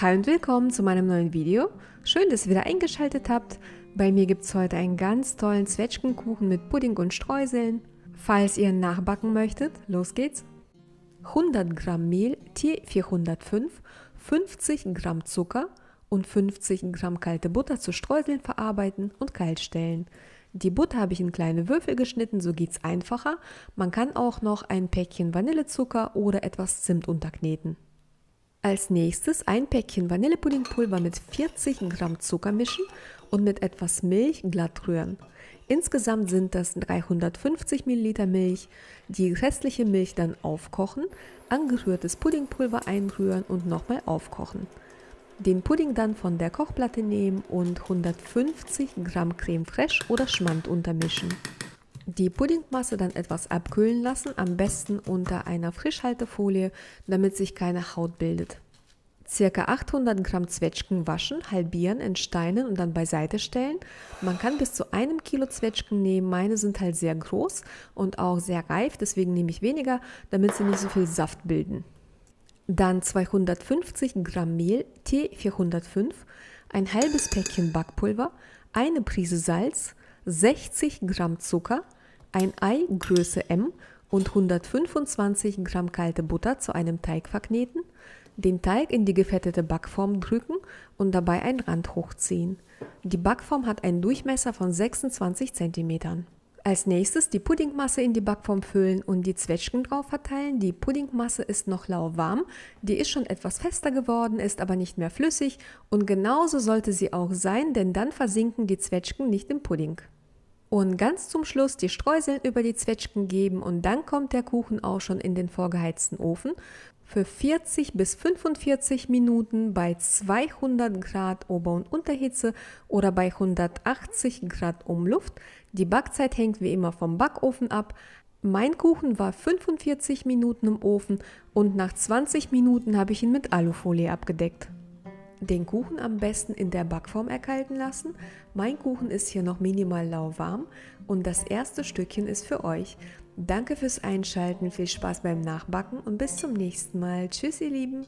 Hi und willkommen zu meinem neuen Video. Schön, dass ihr wieder eingeschaltet habt. Bei mir gibt es heute einen ganz tollen Zwetschgenkuchen mit Pudding und Streuseln. Falls ihr ihn nachbacken möchtet, los geht's. 100 Gramm Mehl, T405, 50 Gramm Zucker und 50 Gramm kalte Butter zu Streuseln verarbeiten und kalt stellen. Die Butter habe ich in kleine Würfel geschnitten, so geht es einfacher. Man kann auch noch ein Päckchen Vanillezucker oder etwas Zimt unterkneten. Als nächstes ein Päckchen Vanillepuddingpulver mit 40 Gramm Zucker mischen und mit etwas Milch glatt rühren. Insgesamt sind das 350 Milliliter Milch. Die restliche Milch dann aufkochen, angerührtes Puddingpulver einrühren und nochmal aufkochen. Den Pudding dann von der Kochplatte nehmen und 150 Gramm Creme fraiche oder Schmand untermischen. Die Puddingmasse dann etwas abkühlen lassen, am besten unter einer Frischhaltefolie, damit sich keine Haut bildet. Circa 800 Gramm Zwetschgen waschen, halbieren, entsteinen und dann beiseite stellen. Man kann bis zu einem Kilo Zwetschgen nehmen, meine sind halt sehr groß und auch sehr reif, deswegen nehme ich weniger, damit sie nicht so viel Saft bilden. Dann 250 Gramm Mehl, T405, ein halbes Päckchen Backpulver, eine Prise Salz, 60 Gramm Zucker, ein Ei Größe M und 125 Gramm kalte Butter zu einem Teig verkneten, den Teig in die gefettete Backform drücken und dabei einen Rand hochziehen. Die Backform hat einen Durchmesser von 26 cm. Als nächstes die Puddingmasse in die Backform füllen und die Zwetschgen drauf verteilen. Die Puddingmasse ist noch lauwarm, die ist schon etwas fester geworden, ist aber nicht mehr flüssig und genauso sollte sie auch sein, denn dann versinken die Zwetschgen nicht im Pudding. Und ganz zum Schluss die Streuseln über die Zwetschgen geben und dann kommt der Kuchen auch schon in den vorgeheizten Ofen für 40 bis 45 Minuten bei 200 Grad Ober- und Unterhitze oder bei 180 Grad Umluft. Die Backzeit hängt wie immer vom Backofen ab. Mein Kuchen war 45 Minuten im Ofen und nach 20 Minuten habe ich ihn mit Alufolie abgedeckt. Den Kuchen am besten in der Backform erkalten lassen. Mein Kuchen ist hier noch minimal lauwarm und das erste Stückchen ist für euch. Danke fürs Einschalten, viel Spaß beim Nachbacken und bis zum nächsten Mal. Tschüss, ihr Lieben!